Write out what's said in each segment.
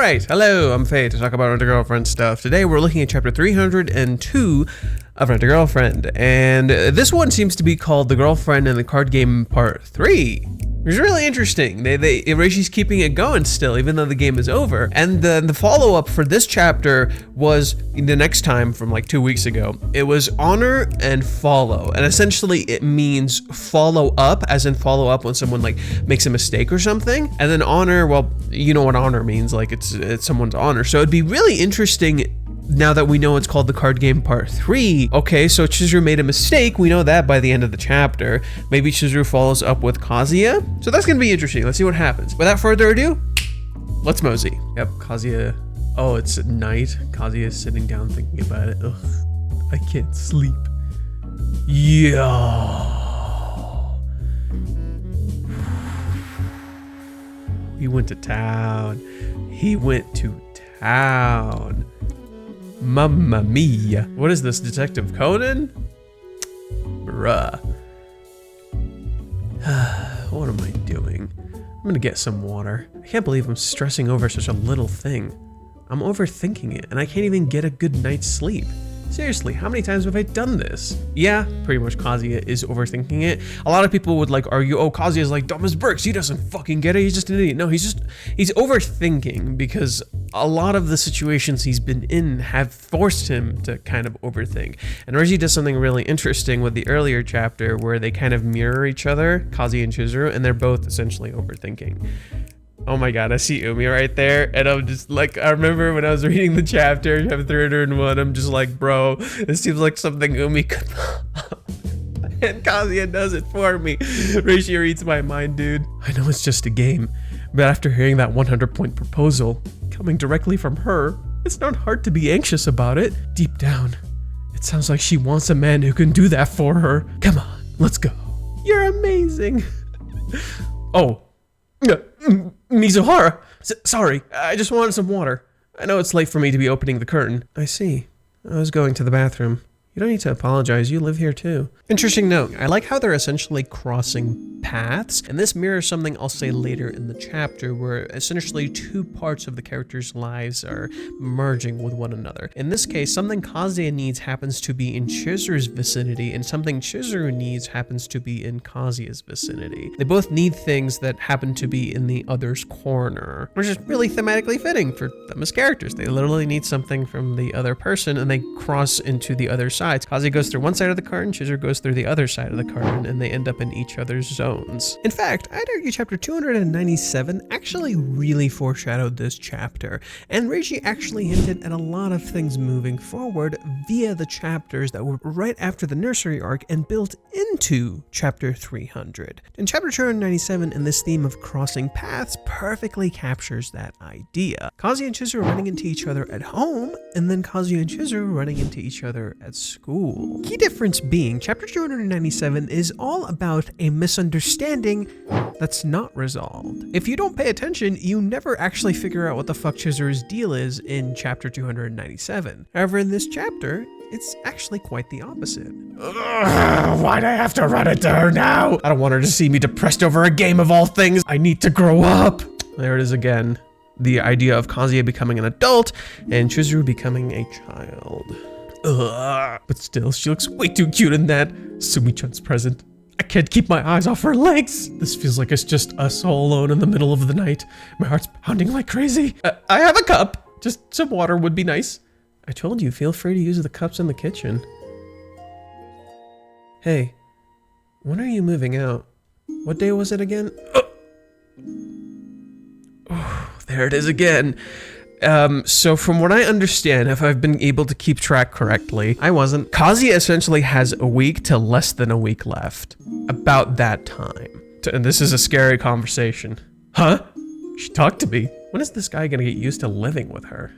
Alright, hello, I'm Faye to talk about Rent-A-Girlfriend stuff. Today we're looking at chapter 302 of Rent-A-Girlfriend, and this one seems to be called The Girlfriend in the Card Game Part 3. It's really interesting. Reichi's keeping it going still, even though the game is over. And the follow-up for this chapter was the next time from like 2 weeks ago. It was honor and follow. And essentially it means follow up, as in follow up when someone like makes a mistake or something. And then honor, well, you know what honor means, like it's someone's honor. So it'd be really interesting now that we know it's called the card game part 3. Okay, so Chizuru made a mistake. We know that by the end of the chapter. Maybe Chizuru follows up with Kazuya. So that's gonna be interesting. Let's see what happens. Without further ado, let's mosey. Yep, Kazuya. Oh, it's at night. Kazuya is sitting down thinking about it. Ugh, I can't sleep. Yeah. He went to town. He went to town. Mamma mia. What is this, Detective Conan? Bruh. What am I doing? I'm gonna get some water. I can't believe I'm stressing over such a little thing. I'm overthinking it, and I can't even get a good night's sleep. Seriously, how many times have I done this? Yeah, pretty much Kazuya is overthinking it. A lot of people would like argue, oh, Kazuya's like dumb as bricks. He doesn't fucking get it. He's just an idiot. No, he's overthinking because a lot of the situations he's been in have forced him to kind of overthink. And Reichi does something really interesting with the earlier chapter where they kind of mirror each other, Kazuya and Chizuru, and they're both essentially overthinking. Oh my god, I see Umi right there, and I'm just like, I remember when I was reading the chapter 301, I'm just like, bro, this seems like something Umi could and Kazuya does it for me. Reichi reads my mind, dude. I know it's just a game, but after hearing that 100-point proposal coming directly from her, it's not hard to be anxious about it. Deep down, it sounds like she wants a man who can do that for her. Come on, let's go. You're amazing. Oh. Mizuhara! Sorry, I just wanted some water. I know it's late for me to be opening the curtain. I see. I was going to the bathroom. You don't need to apologize, you live here too. Interesting note, I like how they're essentially crossing paths, and this mirrors something I'll say later in the chapter where essentially two parts of the characters' lives are merging with one another. In this case, something Kazuya needs happens to be in Chizuru's vicinity, and something Chizuru needs happens to be in Kazuya's vicinity. They both need things that happen to be in the other's corner, which is really thematically fitting for them as characters. They literally need something from the other person, and they cross into the other side. Kazuya goes through one side of the carton, Chizuru goes through the other side of the carton, and they end up in each other's zones. In fact, I'd argue chapter 297 actually really foreshadowed this chapter, and Reichi actually hinted at a lot of things moving forward via the chapters that were right after the nursery arc and built into chapter 300. In chapter 297, and this theme of crossing paths perfectly captures that idea. Kazuya and Chizuru running into each other at home, and then Kazuya and Chizuru running into each other at school. Key difference being, chapter 297 is all about a misunderstanding that's not resolved. If you don't pay attention, you never actually figure out what the fuck Chizuru's deal is in chapter 297. However, in this chapter, it's actually quite the opposite. Ugh, why'd I have to run it to her now? I don't want her to see me depressed over a game of all things. I need to grow up. There it is again. The idea of Kazuya becoming an adult and Chizuru becoming a child. Ugh. But still, she looks way too cute in that. Sumi-chan's present. I can't keep my eyes off her legs. This feels like it's just us all alone in the middle of the night. My heart's pounding like crazy. I have a cup. Just some water would be nice. I told you, feel free to use the cups in the kitchen. Hey, when are you moving out? What day was it again? Oh, there it is again. So from what I understand, if I've been able to keep track correctly, I wasn't. Kazuya essentially has a week to less than a week left. About that time. And this is a scary conversation. Huh? She talked to me. When is this guy gonna get used to living with her?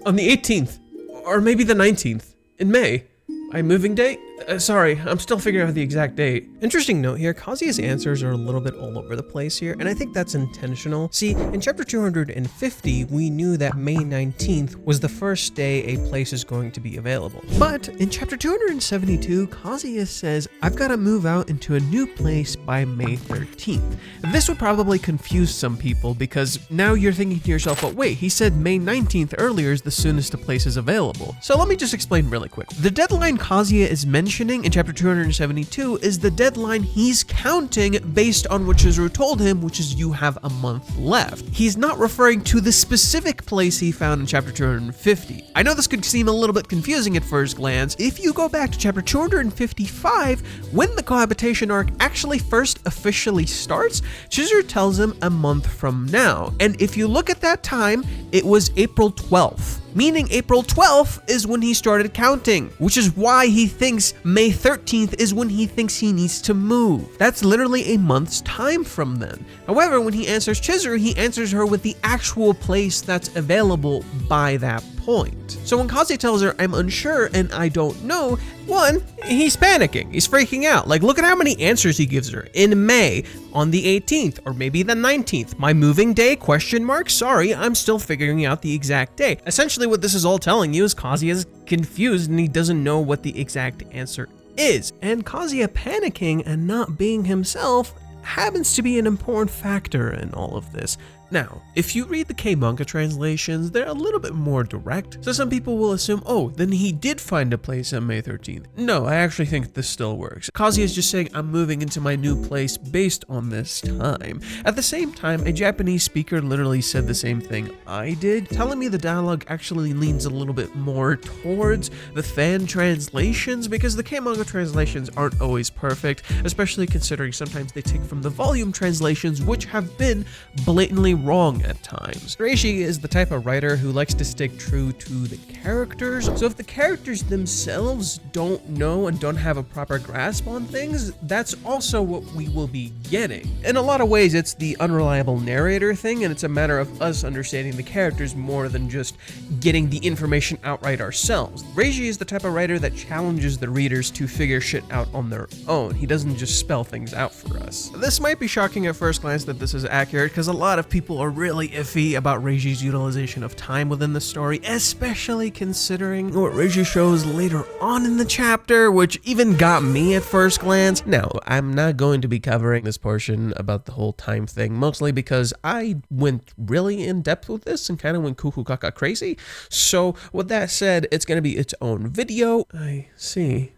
On the 18th, or maybe the 19th, in May. My moving date? Sorry, I'm still figuring out the exact date. Interesting note here, Kazuya's answers are a little bit all over the place here, and I think that's intentional. See, in chapter 250, we knew that May 19th was the first day a place is going to be available. But in chapter 272, Kazuya says, I've got to move out into a new place by May 13th. This would probably confuse some people because now you're thinking to yourself, but wait, he said May 19th earlier is the soonest a place is available. So let me just explain really quick. The deadline Kazuya is mentioning in chapter 272 is the deadline he's counting based on what Chizuru told him, which is you have a month left. He's not referring to the specific place he found in chapter 250. I know this could seem a little bit confusing at first glance. If you go back to chapter 255, when the cohabitation arc actually first officially starts, Chizuru tells him a month from now. And if you look at that time, it was April 12th. Meaning April 12th is when he started counting, which is why he thinks May 13th is when he thinks he needs to move. That's literally a month's time from then. However, when he answers Chizuru, he answers her with the actual place that's available by that point. So when Kazuya tells her, I'm unsure and I don't know, one, he's panicking, he's freaking out. Like, look at how many answers he gives her. In May, on the 18th, or maybe the 19th, my moving day, question mark, sorry, I'm still figuring out the exact day. Essentially what this is all telling you is Kazuya's confused and he doesn't know what the exact answer is. And Kazuya panicking and not being himself happens to be an important factor in all of this. Now, if you read the K-manga translations, they're a little bit more direct, so some people will assume, oh, then he did find a place on May 13th. No, I actually think this still works. Kazuya is just saying, I'm moving into my new place based on this time. At the same time, a Japanese speaker literally said the same thing I did, telling me the dialogue actually leans a little bit more towards the fan translations, because the K-manga translations aren't always perfect, especially considering sometimes they take from the volume translations, which have been blatantly wrong at times. Reishi is the type of writer who likes to stick true to the characters, so if the characters themselves don't know and don't have a proper grasp on things, that's also what we will be getting. In a lot of ways, it's the unreliable narrator thing, and it's a matter of us understanding the characters more than just getting the information outright ourselves. Reishi is the type of writer that challenges the readers to figure shit out on their own. He doesn't just spell things out for us. This might be shocking at first glance that this is accurate, because a lot of people are really iffy about Reishi's utilization of time within the story, especially considering what Reishi shows later on in the chapter, which even got me at first glance. Now, I'm not going to be covering this portion about the whole time thing, mostly because I went really in depth with this and kind of went cuckoo caca crazy. So with that said, it's going to be its own video. I see.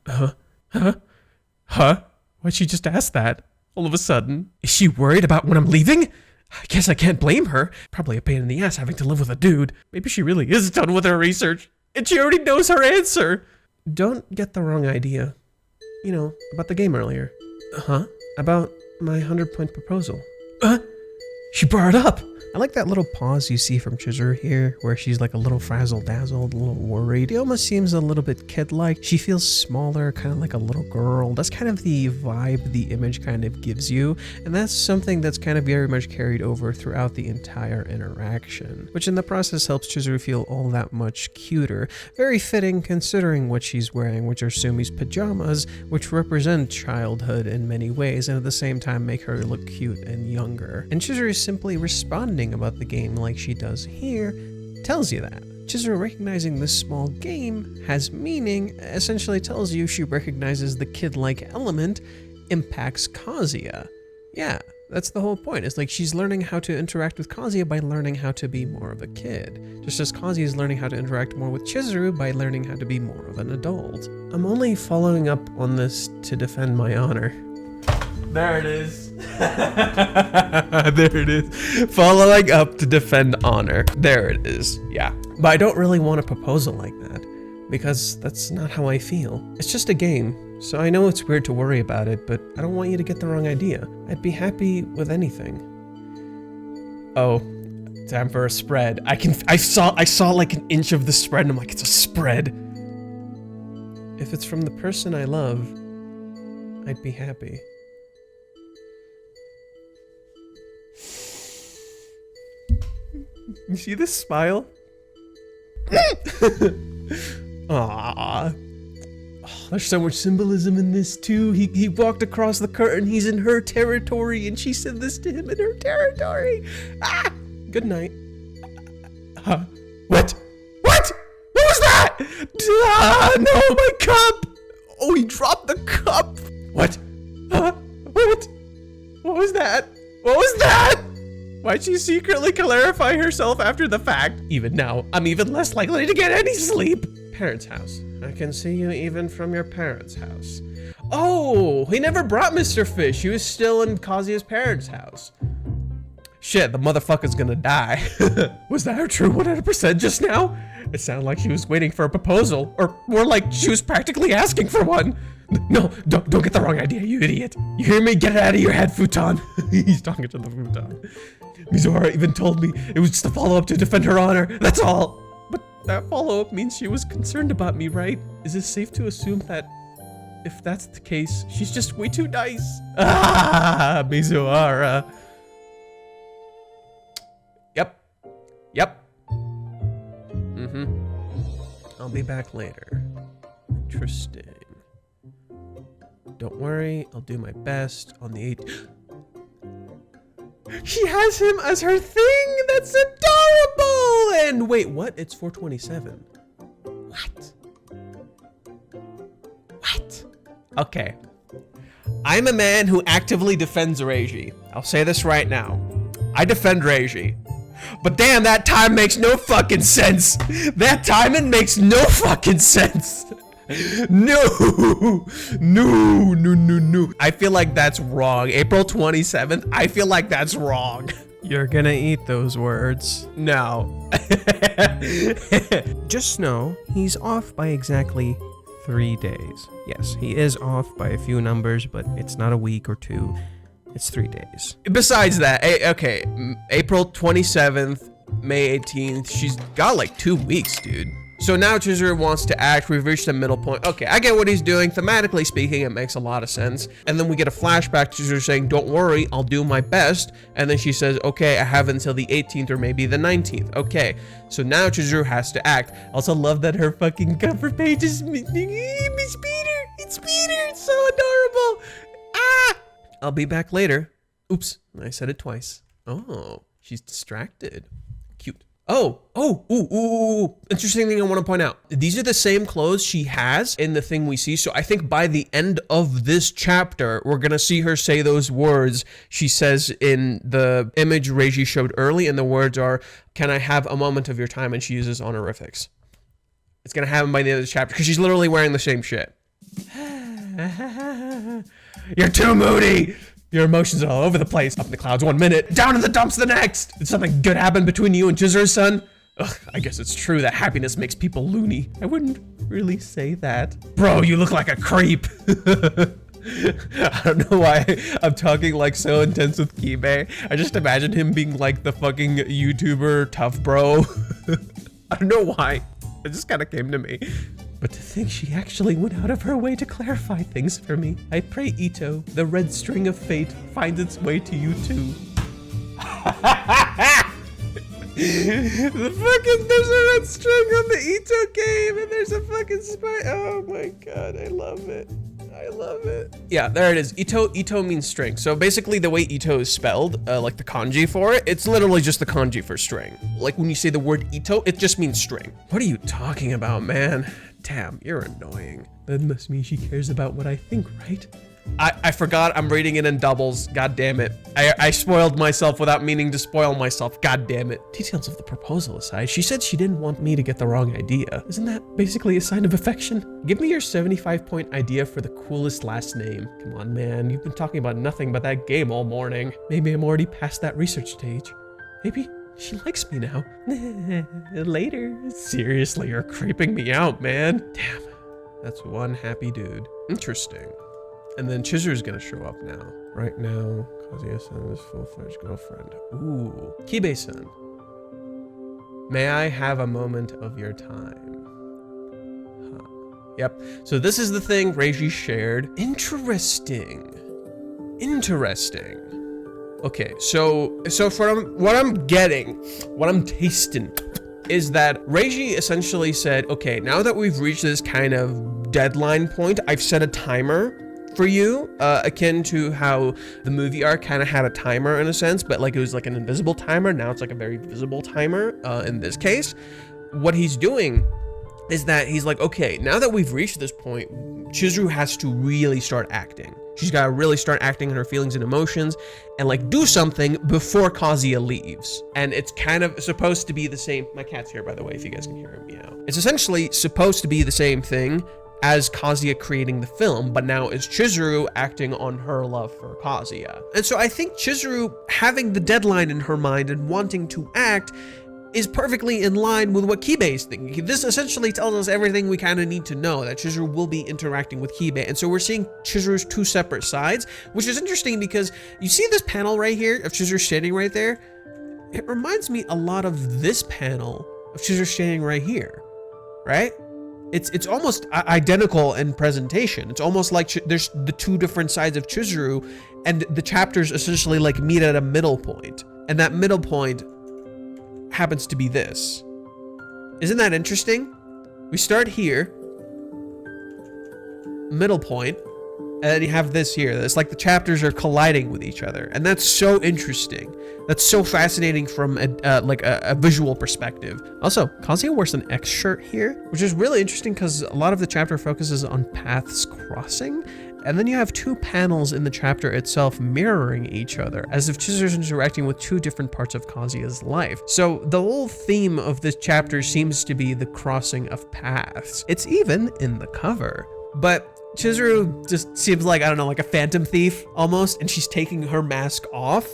Huh? Why'd she just ask that? All of a sudden. Is she worried about when I'm leaving? I guess I can't blame her. Probably a pain in the ass having to live with a dude. Maybe she really is done with her research, and she already knows her answer. Don't get the wrong idea. You know, about the game earlier. About my 100-point proposal. She brought it up. I like that little pause you see from Chizuru here, where she's like a little frazzle-dazzled, a little worried. She almost seems a little bit kid-like. She feels smaller, kind of like a little girl. That's kind of the vibe the image kind of gives you, and that's something that's kind of very much carried over throughout the entire interaction, which in the process helps Chizuru feel all that much cuter. Very fitting considering what she's wearing, which are Sumi's pajamas, which represent childhood in many ways, and at the same time make her look cute and younger. And Chizuru is simply responding about the game like she does here tells you that. Chizuru recognizing this small game has meaning essentially tells you she recognizes the kid-like element impacts Kazuya. Yeah, that's the whole point. It's like she's learning how to interact with Kazuya by learning how to be more of a kid. Just as Kazuya is learning how to interact more with Chizuru by learning how to be more of an adult. I'm only following up on this to defend my honor. There it is. There it is. Following up to defend honor. There it is. Yeah. But I don't really want a proposal like that, because that's not how I feel. It's just a game, so I know it's weird to worry about it, but I don't want you to get the wrong idea. I'd be happy with anything. Oh, time for a spread. I saw like an inch of the spread, and I'm like, it's a spread. If it's from the person I love, I'd be happy. You see this smile? Aww. there's so much symbolism in this too. He walked across the curtain. He's in her territory, and she said this to him in her territory. Ah! Good night. Huh? What? What? What was that? Ah, no, my cup! Oh, he dropped the cup. What? Huh? What? What was that? What was that? Why'd she secretly clarify herself after the fact? Even now, I'm even less likely to get any sleep. Parents' house. I can see you even from your parents' house. Oh, he never brought Mr. Fish. He was still in Kazuya's parents' house. Shit, the motherfucker's gonna die. Was that her true 100% just now? It sounded like she was waiting for a proposal, or more like she was practically asking for one. No, don't get the wrong idea, you idiot. You hear me? Get it out of your head, futon. He's talking to the futon. Mizuhara even told me it was just a follow-up to defend her honor. That's all. But that follow-up means she was concerned about me, right? Is it safe to assume that if that's the case, she's just way too nice? Ah, Mizuhara. Yep. I'll be back later. Interesting. Don't worry, I'll do my best on the 8th. She has him as her thing? That's adorable! And wait, what? It's 427. What? Okay. I'm a man who actively defends Reiji. I'll say this right now. I defend Reiji. But damn, that time makes no fucking sense. That timing makes no fucking sense. No. I feel like that's wrong. April 27th, I feel like that's wrong. You're gonna eat those words. No. Just know, he's off by exactly 3 days. Yes, he is off by a few numbers, but it's not a week or two. It's 3 days. Besides that, okay, April 27th, May 18th, she's got like 2 weeks, dude. So now Chizuru wants to act. We've reached a middle point. Okay, I get what he's doing. Thematically speaking, it makes a lot of sense. And then we get a flashback to Chizuru saying, don't worry, I'll do my best. And then she says, okay, I have until the 18th or maybe the 19th. Okay, so now Chizuru has to act. I also love that her fucking cover page is Miss Peter. It's Peter. It's so adorable. Ah! I'll be back later. Oops, I said it twice. Oh, she's distracted. Cute. Ooh. Interesting thing I want to point out. These are the same clothes she has in the thing we see. So I think by the end of this chapter, we're going to see her say those words she says in the image Reiji showed early. And the words are, can I have a moment of your time? And she uses honorifics. It's going to happen by the end of the chapter because she's literally wearing the same shit. You're too moody. Your emotions are all over the place. Up in the clouds 1 minute, down in the dumps the next. Did something good happen between you and Chizuru-san? Ugh, I guess it's true that happiness makes people loony. I wouldn't really say that. Bro, you look like a creep. I don't know why I'm talking like so intense with Kibe. I just imagine him being like the fucking YouTuber tough bro. I don't know why. It just kind of came to me. But to think she actually went out of her way to clarify things for me. I pray, Ito, the red string of fate finds its way to you too. There's a red string on the Ito game and there's a fucking spy. Oh my god, I love it. I love it. Yeah, there it is. Ito means string. So basically the way Ito is spelled, like the kanji for it, it's literally just the kanji for string. Like when you say the word Ito, it just means string. What are you talking about, man? Damn, you're annoying. That must mean she cares about what I think, right? I forgot I'm reading it in doubles. God damn it. I spoiled myself without meaning to spoil myself. God damn it. Details of the proposal aside, she said she didn't want me to get the wrong idea. Isn't that basically a sign of affection? Give me your 75-point idea for the coolest last name. Come on, man. You've been talking about nothing but that game all morning. Maybe I'm already past that research stage. Maybe she likes me now. Later. Seriously, you're creeping me out, man. Damn. That's one happy dude. Interesting. And then Chizuru's gonna show up now. Right now, Kazuya-san is full-fledged girlfriend. Ooh. Kibe-san. May I have a moment of your time? Huh. Yep. So this is the thing Reiji shared. Interesting. Okay, so from what I'm getting, what I'm tasting, is that Reiji essentially said, okay, now that we've reached this kind of deadline point. I've set a timer for you, akin to how the movie arc kind of had a timer in a sense, but like it was like an invisible timer. Now it's like a very visible timer. In this case, what he's doing is that he's like, okay, now that we've reached this point, Chizuru has to really start acting. She's got to really start acting on her feelings and emotions and like do something before Kazuya leaves. And it's kind of supposed to be the same. My cat's here, by the way, if you guys can hear him meow. It's essentially supposed to be the same thing as Kazuya creating the film, but now it's Chizuru acting on her love for Kazuya. And so I think Chizuru having the deadline in her mind and wanting to act is perfectly in line with what Kibe is thinking. This essentially tells us everything we kind of need to know, that Chizuru will be interacting with Kibe. And so we're seeing Chizuru's two separate sides, which is interesting because you see this panel right here of Chizuru standing right there. It reminds me a lot of this panel of Chizuru standing right here, right? It's almost identical in presentation. It's almost like there's the two different sides of Chizuru, and the chapters essentially like meet at a middle point. And that middle point happens to be this. Isn't that interesting? We start here, middle point, and then you have this here. It's like the chapters are colliding with each other, and that's so interesting. That's so fascinating from a visual perspective. Also, Kazuya wears an X shirt here, which is really interesting because a lot of the chapter focuses on paths crossing. And then you have two panels in the chapter itself mirroring each other, as if Chizuru's interacting with two different parts of Kazuya's life. So the whole theme of this chapter seems to be the crossing of paths. It's even in the cover. But Chizuru just seems like, I don't know, like a phantom thief almost, and she's taking her mask off.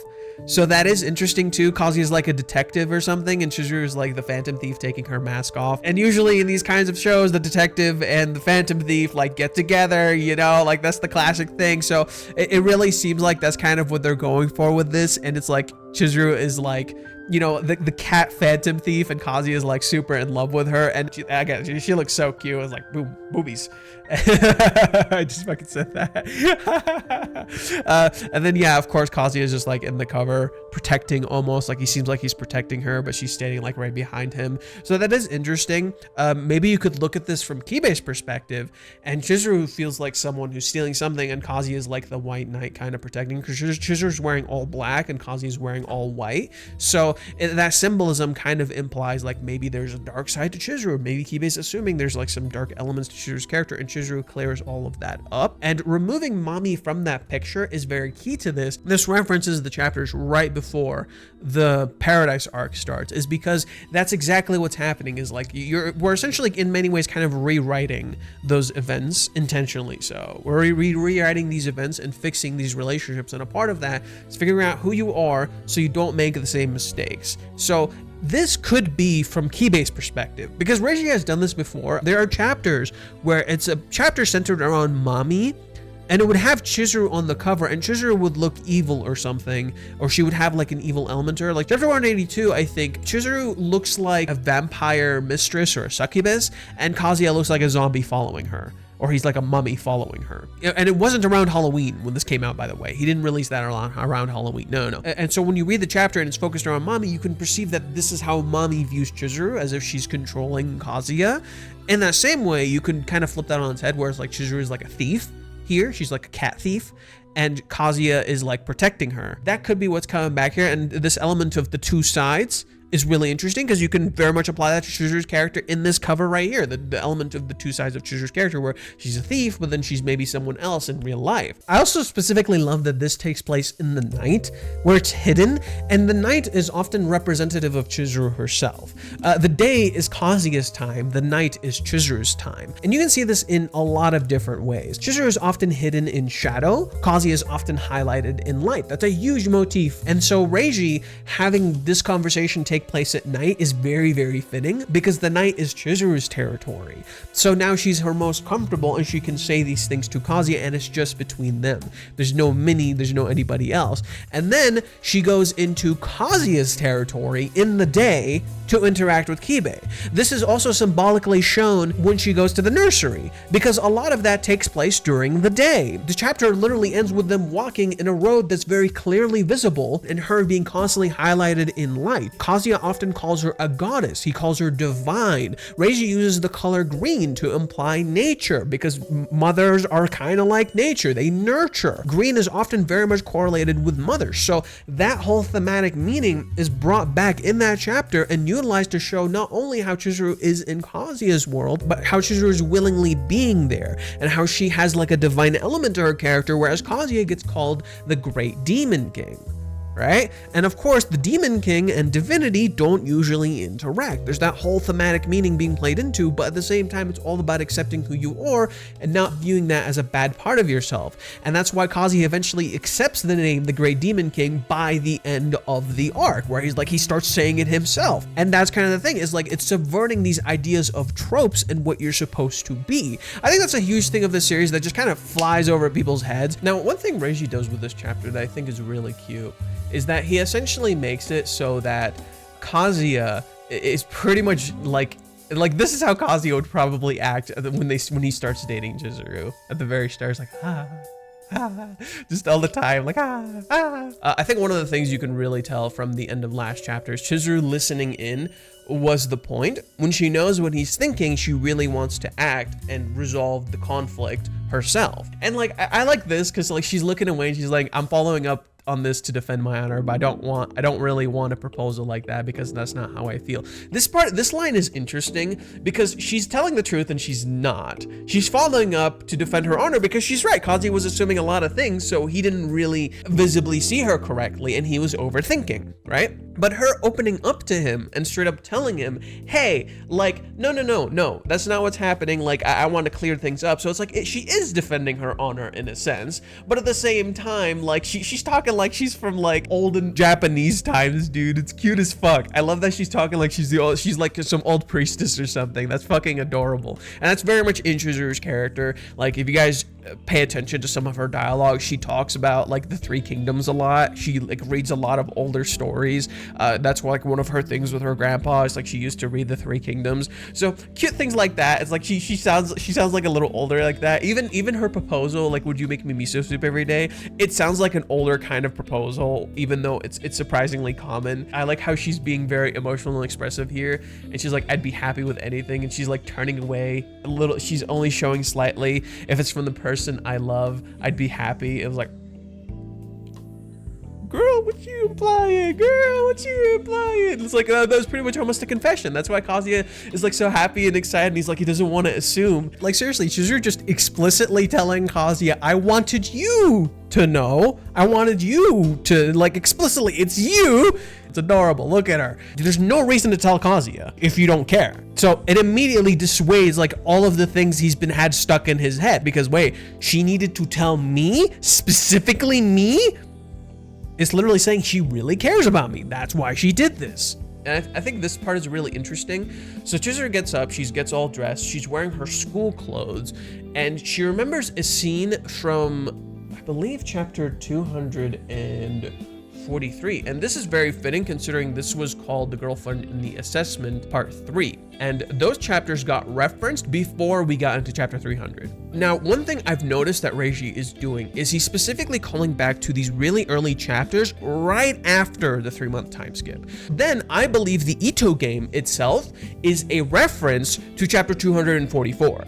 So that is interesting too. Kazuya's like a detective or something, and Chizuru's like the phantom thief taking her mask off. And usually in these kinds of shows, the detective and the phantom thief like get together, you know, like that's the classic thing. So it really seems like that's kind of what they're going for with this. And it's like Chizuru is like, you know, the cat phantom thief, and Kazuya is like super in love with her, and she looks so cute. I was like, boom, boobies. I just fucking said that. And then yeah, of course, Kazuya is just like in the cover, protecting, almost like he seems like he's protecting her, but she's standing like right behind him. So that is interesting. Maybe you could look at this from Kibe's perspective, and Chizuru feels like someone who's stealing something, and Kazuya is like the white knight kind of protecting, because Chizuru's wearing all black and Kazuya's wearing all white. So that symbolism kind of implies like maybe there's a dark side to Chizuru. Maybe Kibe's assuming there's like some dark elements to Chizuru's character, and Chizuru clears all of that up. And removing Mami from that picture is very key to this. This references the chapters right before the Paradise arc starts, is because that's exactly what's happening. Is like we're essentially in many ways kind of rewriting those events intentionally. So we're rewriting these events and fixing these relationships, and a part of that is figuring out who you are so you don't make the same mistakes. So this could be from Kibe's perspective, because Reiji has done this before. There are chapters where it's a chapter centered around Mami, and it would have Chizuru on the cover, and Chizuru would look evil or something, or she would have like an evil element to her. Like chapter 182, I think Chizuru looks like a vampire mistress or a succubus, and Kazuya looks like a zombie following her, or he's like a mummy following her. And it wasn't around Halloween when this came out, by the way. He didn't release that around Halloween. No. And so when you read the chapter and it's focused around Mami, you can perceive that this is how Mami views Chizuru, as if she's controlling Kazuya. In that same way, you can kind of flip that on its head, where it's like Chizuru is like a thief here. She's like a cat thief, and Kazuya is like protecting her. That could be what's coming back here. And this element of the two sides is really interesting, because you can very much apply that to Chizuru's character in this cover right here. The element of the two sides of Chizuru's character, where she's a thief, but then she's maybe someone else in real life. I also specifically love that this takes place in the night, where it's hidden, and the night is often representative of Chizuru herself. The day is Kazuya's time, the night is Chizuru's time. And you can see this in a lot of different ways. Chizuru is often hidden in shadow, Kazuya is often highlighted in light. That's a huge motif. And so Reiji having this conversation take place at night is very, very fitting, because the night is Chizuru's territory. So now she's her most comfortable, and she can say these things to Kazuya, and it's just between them. There's no Minnie, there's no anybody else. And then she goes into Kazuya's territory in the day to interact with Kibe. This is also symbolically shown when she goes to the nursery, because a lot of that takes place during the day. The chapter literally ends with them walking in a road that's very clearly visible, and her being constantly highlighted in light. Kazuya Kazuya often calls her a goddess. He calls her divine. Reiji uses the color green to imply nature because mothers are kind of like nature. They nurture. Green is often very much correlated with mothers. So that whole thematic meaning is brought back in that chapter and utilized to show not only how Chizuru is in Kazuya's world, but how Chizuru is willingly being there and how she has like a divine element to her character, whereas Kazuya gets called the Great Demon King. Right? And of course, the Demon King and divinity don't usually interact. There's that whole thematic meaning being played into, but at the same time, it's all about accepting who you are and not viewing that as a bad part of yourself. And that's why Kazuya eventually accepts the name the Great Demon King by the end of the arc, where he starts saying it himself. And that's kind of the thing, is like it's subverting these ideas of tropes and what you're supposed to be. I think that's a huge thing of this series that just kind of flies over people's heads. Now, one thing Reiji does with this chapter that I think is really cute is that he essentially makes it so that Kazuya is pretty much like this is how Kazuya would probably act when he starts dating Chizuru. At the very start, it's like, just all the time, like, I think one of the things you can really tell from the end of last chapter is Chizuru listening in was the point. When she knows what he's thinking, she really wants to act and resolve the conflict herself. And like, I like this because like she's looking away and she's like, I'm following up on this to defend my honor, but I don't really want a proposal like that because that's not how I feel. This line is interesting because she's telling the truth and she's not. She's following up to defend her honor because she's right. Kazuya was assuming a lot of things, so he didn't really visibly see her correctly and he was overthinking, right? But her opening up to him and straight up telling him, hey, like, no, that's not what's happening. Like, I want to clear things up. So it's like, she is defending her honor in a sense, but at the same time, like, she's talking like she's from like olden Japanese times, dude. It's cute as fuck. I love that she's talking like she's like some old priestess or something. That's fucking adorable. And that's very much in Chizuru's character. Like, if you guys pay attention to some of her dialogue, she talks about like the Three Kingdoms a lot. She like reads a lot of older stories. That's like one of her things with her grandpa. It's like she used to read the Three Kingdoms. So cute things like that. It's like she sounds like a little older like that. Even her proposal, like, would you make me miso soup every day? It sounds like an older kind of proposal, even though it's surprisingly common. I like how she's being very emotional and expressive here, and she's like, I'd be happy with anything, and she's like turning away a little. She's only showing slightly. If it's from the person I love, I'd be happy. It was like, girl, what you implying? Girl, what you implying? It's like, that was pretty much almost a confession. That's why Kazuya is like so happy and excited, and he's like, he doesn't want to assume. Like, seriously, Chizuru just explicitly telling Kazuya, I wanted you to know. I wanted you to, like, explicitly, it's you. It's adorable. Look at her. There's no reason to tell Kazuya if you don't care. So it immediately dissuades like all of the things he's been had stuck in his head, because wait, she needed to tell me, specifically me? It's literally saying she really cares about me. That's why she did this. And I think this part is really interesting. So Chizuru gets up, she gets all dressed, she's wearing her school clothes, and she remembers a scene from, I believe, chapter 243. And this is very fitting considering this was called The Girlfriend in the Assessment Part 3. And those chapters got referenced before we got into chapter 300. Now, one thing I've noticed that Reiji is doing is he's specifically calling back to these really early chapters right after the 3-month time skip. Then I believe the Ito game itself is a reference to chapter 244.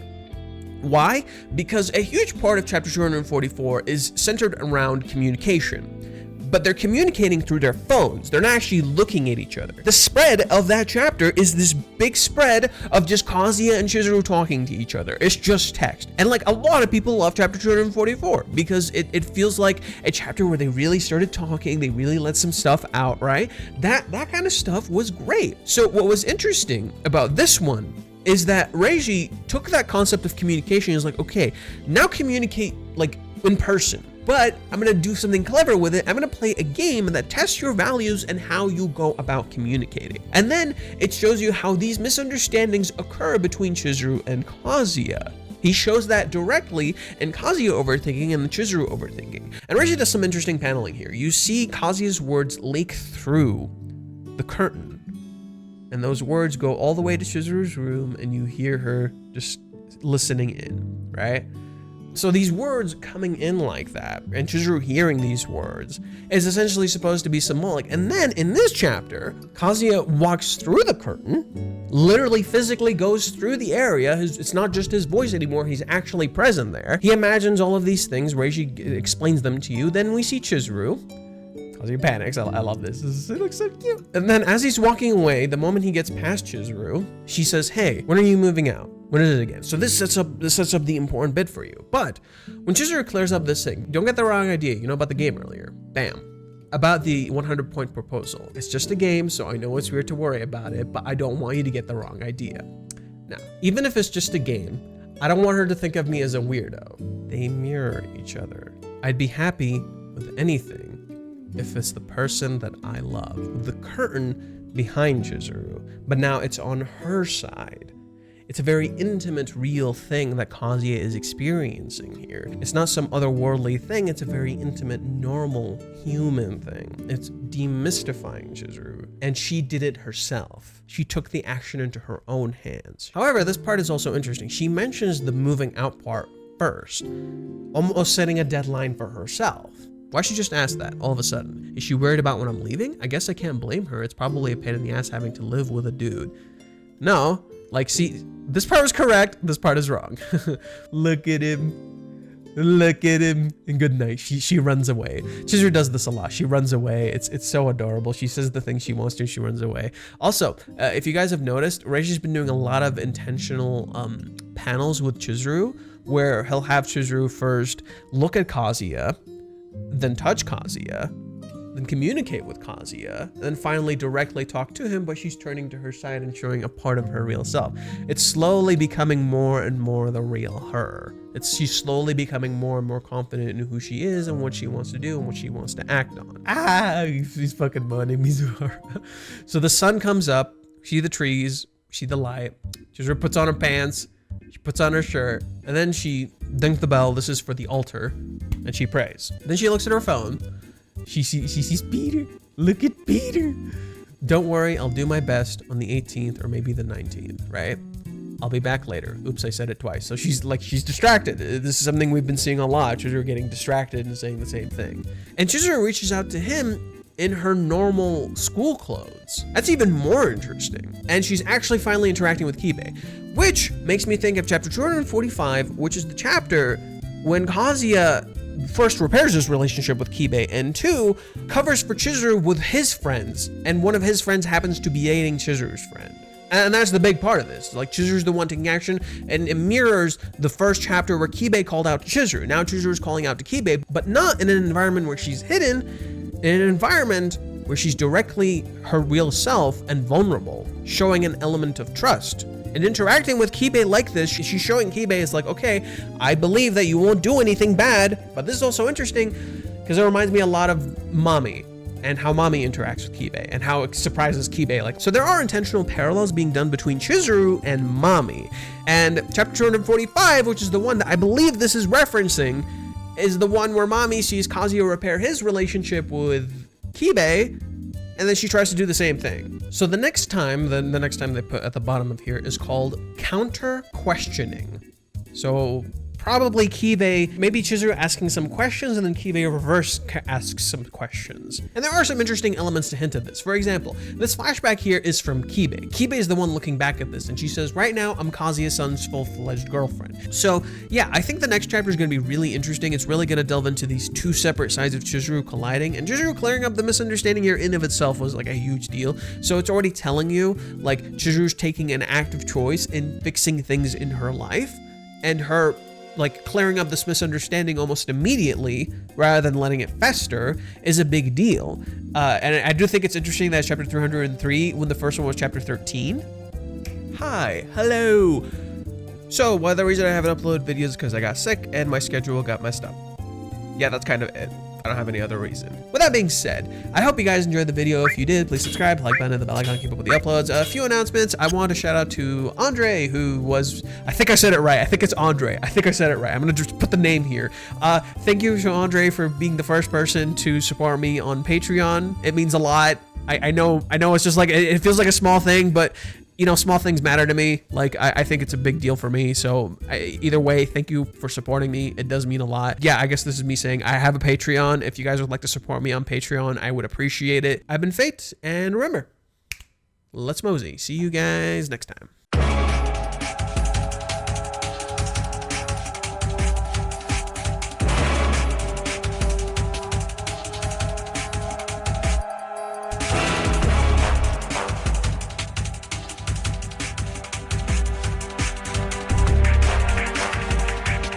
Why? Because a huge part of chapter 244 is centered around communication. But they're communicating through their phones. They're not actually looking at each other. The spread of that chapter is this big spread of just Kazuya and Chizuru talking to each other. It's just text. And like a lot of people love chapter 244 because it feels like a chapter where they really started talking, they really let some stuff out, right? That kind of stuff was great. So what was interesting about this one is that Reiji took that concept of communication and was like, okay, now communicate like in person. But I'm gonna do something clever with it. I'm gonna play a game that tests your values and how you go about communicating. And then it shows you how these misunderstandings occur between Chizuru and Kazuya. He shows that directly in Kazuya overthinking and the Chizuru overthinking. And Reiji does some interesting paneling here. You see Kazuya's words leak through the curtain. And those words go all the way to Chizuru's room and you hear her just listening in, right? So these words coming in like that, and Chizuru hearing these words, is essentially supposed to be symbolic. And then in this chapter, Kazuya walks through the curtain, literally physically goes through the area. It's not just his voice anymore, he's actually present there. He imagines all of these things, Reishi explains them to you. Then we see Chizuru. Kazuya panics. I love this. It looks so cute. And then as he's walking away, the moment he gets past Chizuru, she says, "Hey, when are you moving out? When is it again?" So this sets up the important bit for you. But when Chizuru clears up this thing, don't get the wrong idea. You know about the game earlier. Bam. About the 100-point proposal. It's just a game, so I know it's weird to worry about it, but I don't want you to get the wrong idea. Now, even if it's just a game, I don't want her to think of me as a weirdo. They mirror each other. I'd be happy with anything if it's the person that I love. The curtain behind Chizuru, but now it's on her side. It's a very intimate, real thing that Kazuya is experiencing here. It's not some otherworldly thing, it's a very intimate, normal, human thing. It's demystifying Chizuru, and she did it herself. She took the action into her own hands. However, this part is also interesting. She mentions the moving out part first, almost setting a deadline for herself. Why should she just ask that all of a sudden? Is she worried about when I'm leaving? I guess I can't blame her. It's probably a pain in the ass having to live with a dude. No, like, see, this part was correct, this part is wrong. Look at him, and good night. She runs away. Chizuru does this a lot. She runs away. It's so adorable. She says the thing she wants to, she runs away. Also, if you guys have noticed, Reishi's been doing a lot of intentional panels with Chizuru, where he'll have Chizuru first look at Kazuya, then touch Kazuya, then communicate with Kazuya, and then finally directly talk to him, but she's turning to her side and showing a part of her real self. It's slowly becoming more and more the real her. She's slowly becoming more and more confident in who she is and what she wants to do and what she wants to act on. He's fucking moaning Mizuhara. So the sun comes up, see the trees, see the light. Chizuru puts on her pants, she puts on her shirt, and then she dings the bell. This is for the altar, and she prays. Then she looks at her phone. She sees Peter. Look at Peter. Don't worry, I'll do my best on the 18th or maybe the 19th, right? I'll be back later. Oops, I said it twice. So she's distracted. This is something we've been seeing a lot. Chizuru getting distracted and saying the same thing. And Chizuru reaches out to him in her normal school clothes. That's even more interesting. And she's actually finally interacting with Kibe, which makes me think of chapter 245, which is the chapter when Kazuya first repairs his relationship with Kibe, and two, covers for Chizuru with his friends, and one of his friends happens to be dating Chizuru's friend. And that's the big part of this. Like, Chizuru's the one taking action, and it mirrors the first chapter where Kibe called out to Chizuru. Now Chizuru's calling out to Kibe, but not in an environment where she's hidden, in an environment where she's directly her real self and vulnerable, showing an element of trust. And interacting with Kibe like this, she's showing Kibe is like, okay, I believe that you won't do anything bad, but this is also interesting because it reminds me a lot of Mami and how Mami interacts with Kibe and how it surprises Kibe. Like, so there are intentional parallels being done between Chizuru and Mami. And chapter 245, which is the one that I believe this is referencing, is the one where Mami sees Kazuya repair his relationship with Kibe, and then she tries to do the same thing. So the next time they put at the bottom of here is called counter questioning. So probably Kibe, maybe Chizuru asking some questions, and then Kibe reverse asks some questions. And there are some interesting elements to hint at this. For example, this flashback here is from Kibe. Kibe is the one looking back at this, and she says, right now, I'm Kazuya-san's full-fledged girlfriend. So yeah, I think the next chapter is gonna be really interesting. It's really gonna delve into these two separate sides of Chizuru colliding, and Chizuru clearing up the misunderstanding here in of itself was like a huge deal. So it's already telling you, like, Chizuru's taking an active choice in fixing things in her life, and her like clearing up this misunderstanding almost immediately rather than letting it fester is a big deal. And I do think it's interesting that it's chapter 303 when the first one was chapter 13. Hi, hello. So one of the reasons I haven't uploaded videos is because I got sick and my schedule got messed up. Yeah, that's kind of it. I don't have any other reason. With that being said, I hope you guys enjoyed the video. If you did, please subscribe, like button, and the bell icon, keep up with the uploads. A few announcements. I want to shout out to Andre, who was, I think I said it right. I think it's Andre. I think I said it right. I'm going to just put the name here. Thank you to Andre for being the first person to support me on Patreon. It means a lot. I know it's just like, it feels like a small thing, but you know, small things matter to me. Like, I think it's a big deal for me. So either way, thank you for supporting me. It does mean a lot. Yeah, I guess this is me saying I have a Patreon. If you guys would like to support me on Patreon, I would appreciate it. I've been Fate, and remember, let's mosey. See you guys next time.